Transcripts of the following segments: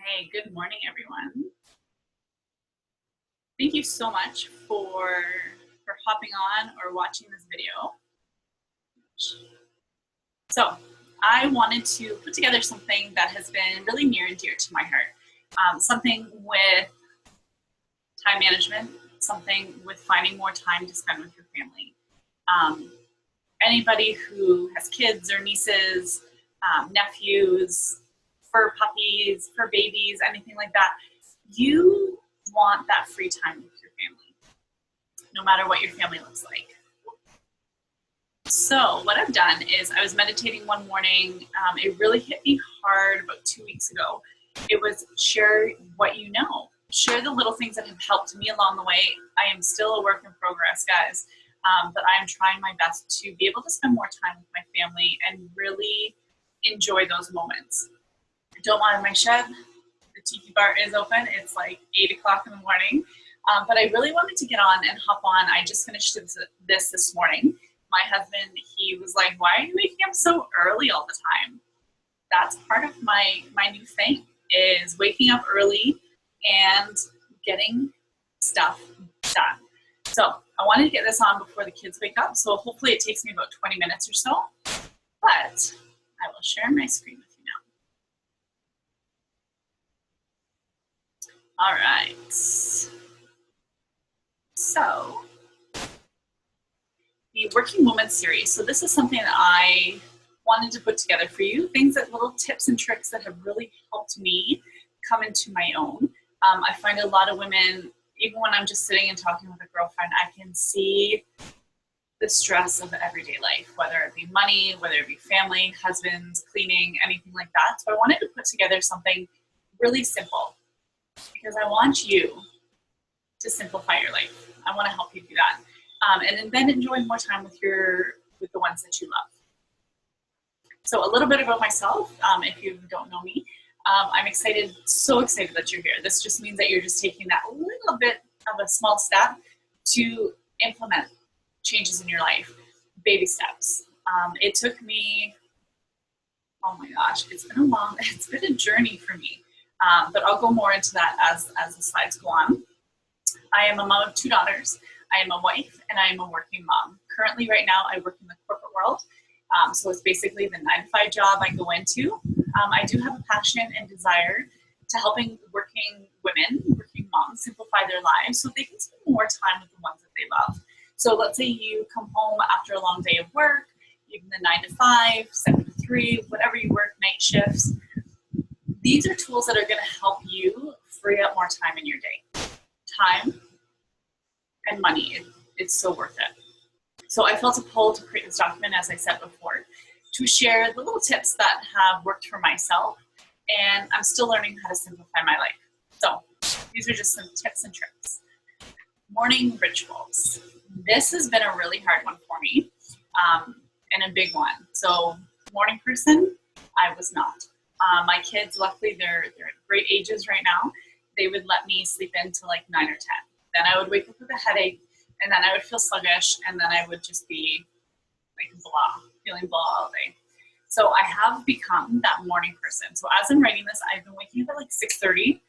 Hey, good morning, everyone. Thank you so much for hopping on or watching this video. So I wanted to put together something that has been really near and dear to my heart. Something with time management, something with finding more time to spend with your family. Anybody who has kids or nieces, nephews, fur puppies, fur babies, anything like that, you want that free time with your family, no matter what your family looks like. So what I've done is I was meditating one morning. It really hit me hard about 2 weeks ago. It was share what you know. Share the little things that have helped me along the way. I am still a work in progress, guys, but I'm trying my best to be able to spend more time with my family and really enjoy those moments. Don't mind my shed. The tiki bar is open. It's like 8 o'clock in the morning, but I really wanted to get on and hop on. I just finished this morning. My husband, he was like, why are you waking up so early all the time? That's part of my new thing, is waking up early and getting stuff done. So I wanted to get this on before the kids wake up. So hopefully it takes me about 20 minutes or so, but I will share my screen with you now. All right. So the Working Woman series. So this is something that I wanted to put together for you, little tips and tricks that have really helped me come into my own. I find a lot of women, even when I'm just sitting and talking with a girlfriend, I can see the stress of everyday life, whether it be money, whether it be family, husbands, cleaning, anything like that. So I wanted to put together something really simple because I want you to simplify your life. I want to help you do that. And then enjoy more time with the ones that you love. So a little bit about myself, if you don't know me, I'm excited, so excited that you're here. This just means that you're just taking that little bit of a small step to implement changes in your life, baby steps. It took me, oh my gosh, it's been a journey for me, but I'll go more into that as the slides go on. I am a mom of 2 daughters. I am a wife and I am a working mom. Currently, right now, I work in the corporate world. So it's basically the 9-to-5 job I go into. I do have a passion and desire to helping working women, working moms, simplify their lives so they can spend more time with the ones that they love. So let's say you come home after a long day of work, even the 9-to-5, 7-to-3, whatever you work, night shifts. These are tools that are going to help you free up more time in your day. Time and money, it's so worth it. So I felt a pull to create this document, as I said before, to share the little tips that have worked for myself, and I'm still learning how to simplify my life. So these are just some tips and tricks. Morning rituals. This has been a really hard one for me, and a big one. So morning person, I was not. My kids, luckily, they're at great ages right now. They would let me sleep until like 9 or 10. Then I would wake up with a headache, and then I would feel sluggish, and then I would just be like blah, feeling blah all day. So I have become that morning person. So as I'm writing this, I've been waking up at like 6:30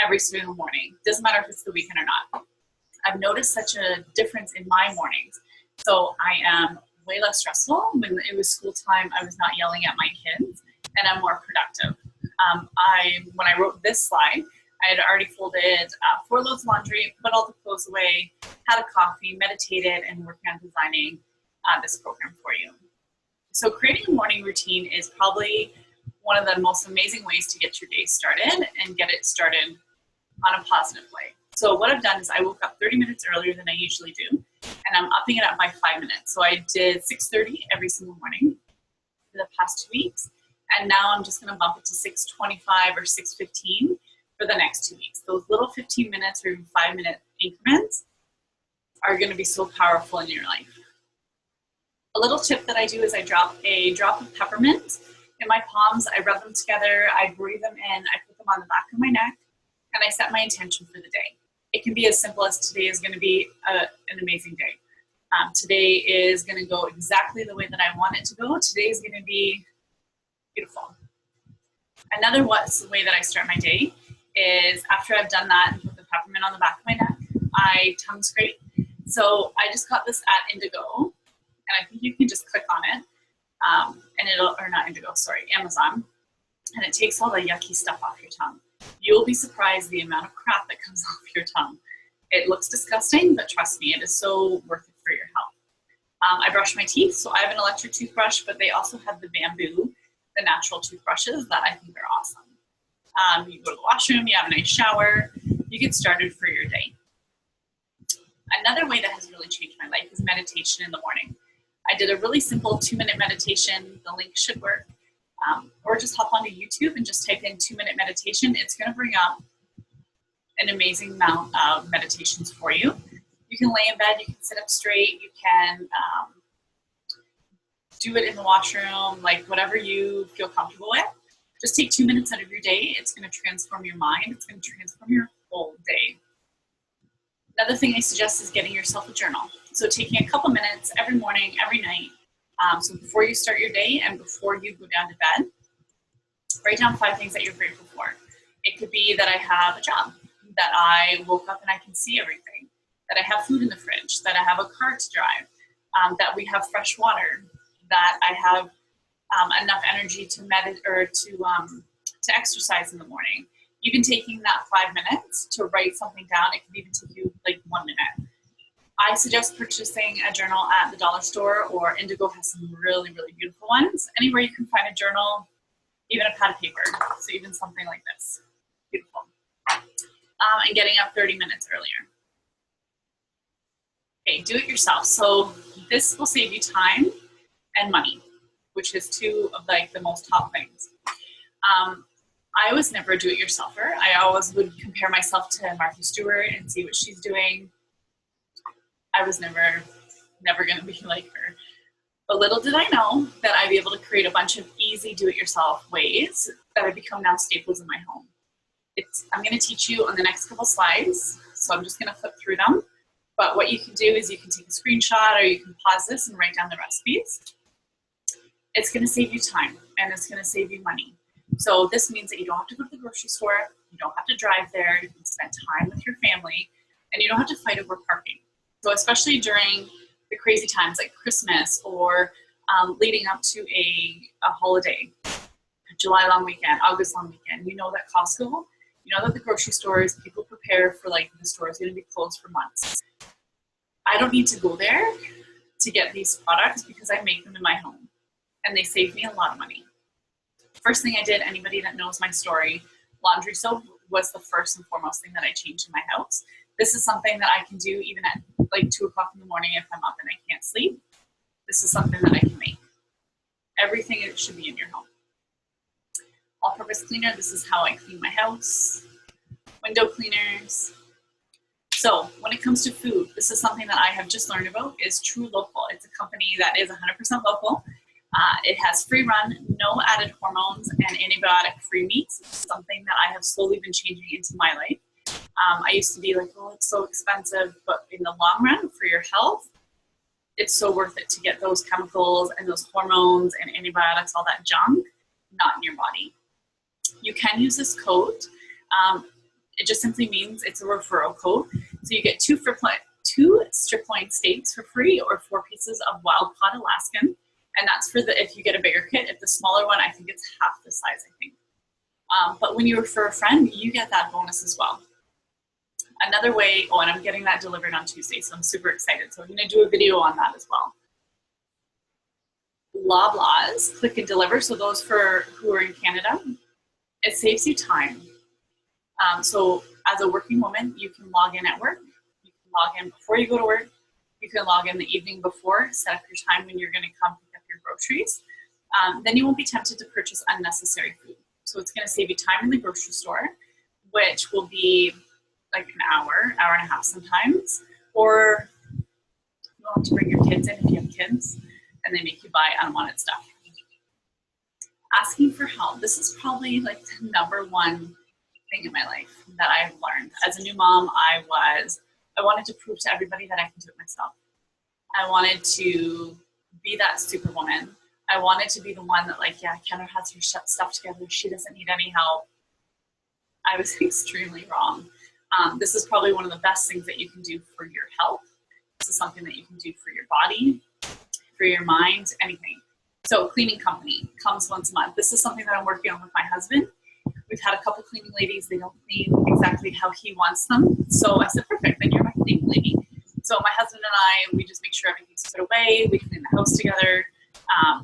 every single morning. Doesn't matter if it's the weekend or not. I've noticed such a difference in my mornings. So I am way less stressful. When it was school time, I was not yelling at my kids, and I'm more productive. When I wrote this slide, I had already folded 4 loads of laundry, put all the clothes away, had a coffee, meditated, and working on designing this program for you. So creating a morning routine is probably one of the most amazing ways to get your day started and get it started on a positive way. So what I've done is I woke up 30 minutes earlier than I usually do, and I'm upping it up by 5 minutes. So I did 6:30 every single morning for the past 2 weeks, and now I'm just going to bump it to 6:25 or 6:15 for the next 2 weeks. Those little 15 minutes or even 5-minute increments are going to be so powerful in your life. A little tip that I do is I drop a drop of peppermint in my palms. I rub them together, I breathe them in, I put them on the back of my neck, and I set my intention for the day. It can be as simple as today is going to be an amazing day. Today is going to go exactly the way that I want it to go. Today is going to be beautiful. Another way that I start my day is after I've done that and put the peppermint on the back of my neck, I tongue scrape. So I just got this at Indigo, and I think you can just click on it, and it'll, or not Indigo, sorry, Amazon, and it takes all the yucky stuff off your tongue. You'll be surprised the amount of crap that comes off your tongue. It looks disgusting, but trust me, it is so worth it for your health. I brush my teeth, so I have an electric toothbrush, but they also have the bamboo, the natural toothbrushes that I think are awesome. You go to the washroom, you have a nice shower, you get started for your day. Another way that has really changed my life is meditation in the morning. I did a really simple 2-minute meditation. The link should work. Or just hop onto YouTube and just type in 2-minute meditation. It's going to bring up an amazing amount of meditations for you. You can lay in bed, you can sit up straight, you can do it in the washroom, like whatever you feel comfortable with. Just take 2 minutes out of your day. It's going to transform your mind. It's going to transform your whole day. Another thing I suggest is getting yourself a journal. So taking a couple minutes every morning, every night, so before you start your day and before you go down to bed, write down 5 things that you're grateful for. It could be that I have a job, that I woke up and I can see everything, that I have food in the fridge, that I have a car to drive, that we have fresh water, that I have enough energy to meditate or to exercise in the morning. Even taking that 5 minutes to write something down, it could even take you like 1 minute. I suggest purchasing a journal at the dollar store, or Indigo has some really, really beautiful ones. Anywhere you can find a journal, even a pad of paper. So even something like this, beautiful. And getting up 30 minutes earlier. Okay, do it yourself. So this will save you time and money, which is 2 of like the most top things. I was never a do-it-yourselfer. I always would compare myself to Martha Stewart and see what she's doing. I was never going to be like her. But little did I know that I'd be able to create a bunch of easy do-it-yourself ways that have become now staples in my home. I'm going to teach you on the next couple slides, so I'm just going to flip through them. But what you can do is you can take a screenshot, or you can pause this and write down the recipes. It's going to save you time, and it's going to save you money. So this means that you don't have to go to the grocery store, you don't have to drive there, you can spend time with your family, and you don't have to fight over parking. So especially during the crazy times like Christmas, or leading up to a holiday, July long weekend, August long weekend, you know that Costco, you know that the grocery stores, people prepare for like the store is going to be closed for months. I don't need to go there to get these products because I make them in my home, and they save me a lot of money. First thing I did, anybody that knows my story, laundry soap was the first and foremost thing that I changed in my house. This is something that I can do even at like 2 o'clock in the morning if I'm up and I can't sleep. This is something that I can make. Everything should be in your home. All-purpose cleaner, this is how I clean my house. Window cleaners. So when it comes to food, this is something that I have just learned about, is True Local. It's a company that is 100% local. It has free run, no added hormones, and antibiotic-free meats. It's something that I have slowly been changing into my life. I used to be like, oh, it's so expensive, but in the long run, for your health, it's so worth it to get those chemicals and those hormones and antibiotics, all that junk, not in your body. You can use this code. It just simply means it's a referral code. So you get 2 strip loin steaks for free, or 4 pieces of wild caught Alaskan. And that's for if you get a bigger kit. If the smaller one, I think it's half the size, I think. But when you refer a friend, you get that bonus as well. Another way, and I'm getting that delivered on Tuesday, so I'm super excited. So I'm gonna do a video on that as well. Loblaws, click and deliver. So those who are in Canada, it saves you time. So as a working woman, you can log in at work. You can log in before you go to work. You can log in the evening before, set up your time when you're gonna come pick up your groceries. Then you won't be tempted to purchase unnecessary food. So it's gonna save you time in the grocery store, which will be like an hour and a half sometimes. Or you'll have to bring your kids in if you have kids, and they make you buy unwanted stuff. Asking for help. This is probably like the #1 thing in my life that I've learned. As a new mom, I wanted to prove to everybody that I can do it myself. I wanted to be that superwoman. I wanted to be the one that like, yeah, Kendra has her stuff together. She doesn't need any help. I was extremely wrong. This is probably one of the best things that you can do for your health. This is something that you can do for your body, for your mind, anything. So cleaning company comes once a month. This is something that I'm working on with my husband. We've had a couple cleaning ladies. They don't clean exactly how he wants them. So I said, perfect, then you're my cleaning lady. So my husband and I, we just make sure everything's put away. We clean the house together.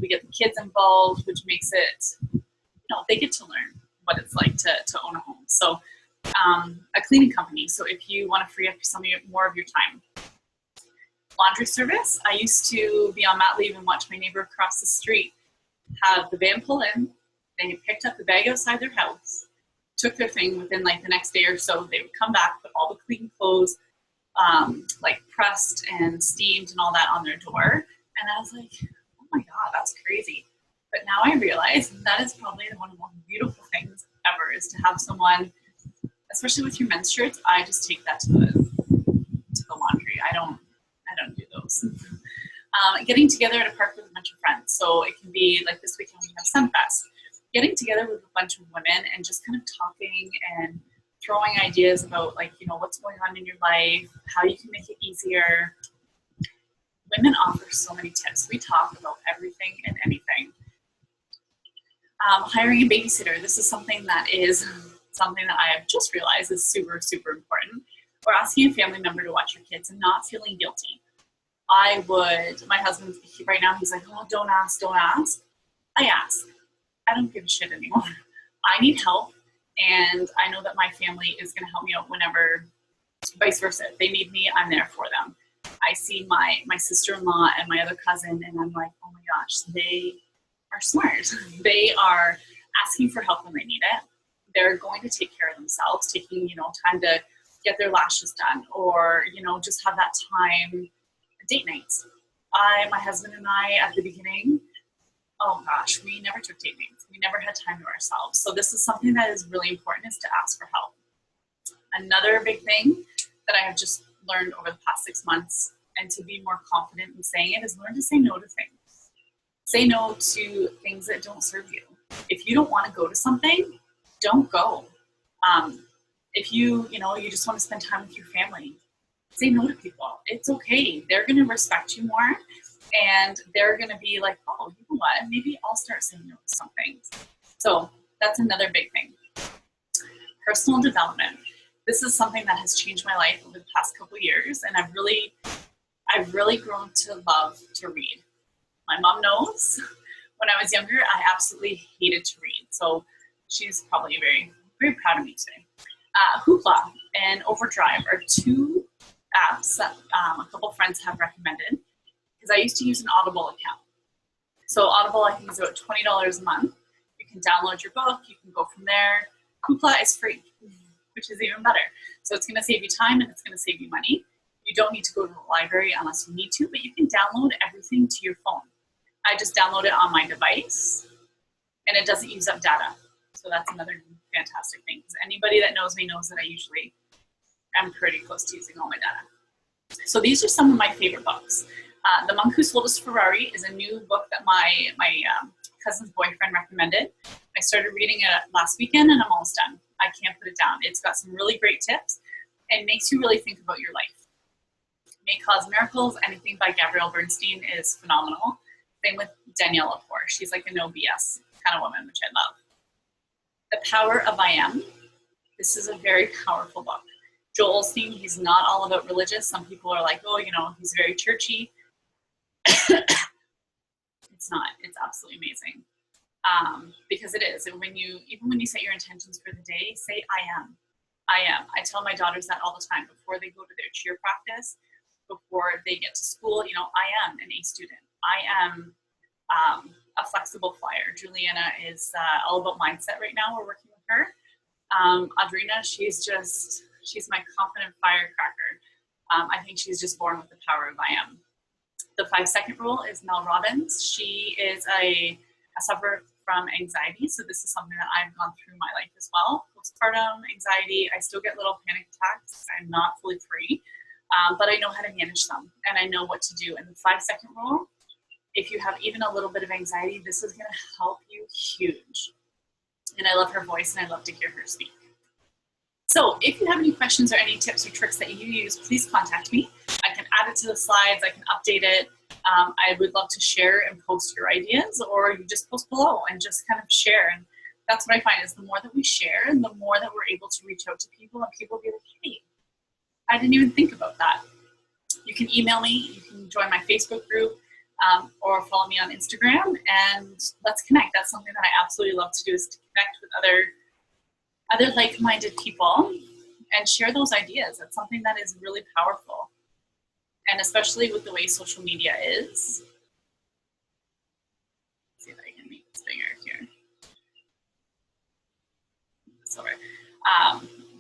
We get the kids involved, which makes it, you know, they get to learn what it's like to own a home. So a cleaning company. So if you want to free up more of your time. Laundry service. I used to be on mat leave and watch my neighbor across the street have the van pull in. They picked up the bag outside their house, took their thing within like the next day or so. They would come back, put all the clean clothes, like pressed and steamed and all that on their door. And I was like, oh my God, that's crazy. But now I realize that is probably one of the most beautiful things ever, is to have someone, especially with your men's shirts. I just take that to the laundry. I don't do those. Getting together at a park with a bunch of friends. So it can be like this weekend we have Sunfest. Getting together with a bunch of women and just kind of talking and throwing ideas about, like, you know, what's going on in your life, how you can make it easier. Women offer so many tips. We talk about everything and anything. Hiring a babysitter. This is something that I have just realized is super, super important. Or asking a family member to watch your kids and not feeling guilty. My husband, right now, he's like, oh, don't ask. I ask. I don't give a shit anymore. I need help, and I know that my family is going to help me out whenever, vice versa. If they need me, I'm there for them. I see my sister-in-law and my other cousin, and I'm like, oh my gosh, they are smart. They are asking for help when they need it. They're going to take care of themselves, taking, you know, time to get their lashes done, or, you know, just have that time. Date nights. My husband and I, at the beginning, oh gosh, we never took date nights. We never had time to ourselves. So this is something that is really important, is to ask for help. Another big thing that I have just learned over the past 6 months, and to be more confident in saying it, is learn to say no to things. Say no to things that don't serve you. If you don't want to go to something, don't go. If you just want to spend time with your family, say no to people. It's okay. They're going to respect you more, and they're going to be like, oh, you know what? Maybe I'll start saying no to some things. So that's another big thing. Personal development. This is something that has changed my life over the past couple of years, and I've really grown to love to read. My mom knows when I was younger, I absolutely hated to read. So she's probably very, very proud of me today. Hoopla and Overdrive are two apps that a couple friends have recommended, because I used to use an Audible account. So Audible, I think, is about $20 a month. You can download your book. You can go from there. Hoopla is free, which is even better. So it's going to save you time, and it's going to save you money. You don't need to go to the library unless you need to, but you can download everything to your phone. I just download it on my device, and it doesn't use up data. So that's another fantastic thing, because anybody that knows me knows that I usually am pretty close to using all my data. So these are some of my favorite books. The Monk Who Sold His Ferrari is a new book that my cousin's boyfriend recommended. I started reading it last weekend, and I'm almost done. I can't put it down. It's got some really great tips and makes you really think about your life. May Cause Miracles, anything by Gabrielle Bernstein, is phenomenal. Same with Danielle Lepore. She's like a no BS kind of woman, which I love. The Power of I Am. This is a very powerful book. Joel Osteen, he's not all about religious. Some people are like, oh, he's very churchy. It's not. It's absolutely amazing. Because it is. And even when you set your intentions for the day, say, I am. I am. I tell my daughters that all the time before they go to their cheer practice, before they get to school. I am an A student. I am a flexible flyer. Juliana is all about mindset right now. We're working with her. Audrina, she's my confident firecracker. I think she's just born with the power of I am. The 5-second rule is Mel Robbins. She is a sufferer from anxiety. So this is something that I've gone through my life as well. Postpartum anxiety, I still get little panic attacks. I'm not fully free, but I know how to manage them, and I know what to do. And the 5-second rule If you have even a little bit of anxiety, this is going to help you huge. And I love her voice, and I love to hear her speak. So if you have any questions or any tips or tricks that you use, please contact me. I can add it to the slides. I can update it. I would love to share and post your ideas, or you just post below and just kind of share. And that's what I find is the more that we share and the more that we're able to reach out to people, and people be like, hey, I didn't even think about that. You can email me. You can join my Facebook group, or follow me on Instagram, and let's connect. That's something that I absolutely love to do, is to connect with other like-minded people and share those ideas. That's something that is really powerful. And especially with the way social media is. Let's see if I can make this bigger here. Sorry.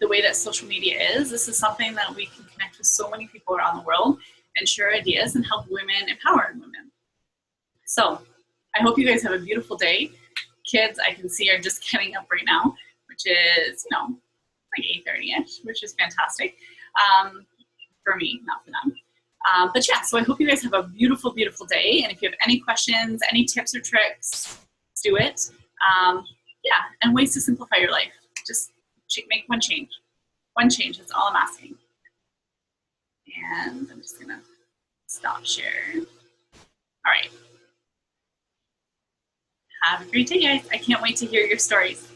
The way that social media is, this is something that we can connect with so many people around the world and share ideas and help women, empower women. So I hope you guys have a beautiful day. Kids, I can see, are just getting up right now, which is, like 8:30ish, which is fantastic for me, not for them. But yeah, so I hope you guys have a beautiful, beautiful day. And if you have any questions, any tips or tricks, do it. Yeah, and ways to simplify your life. Just make one change. One change, that's all I'm asking. And I'm just gonna stop share. All right. Have a great day, guys. I can't wait to hear your stories.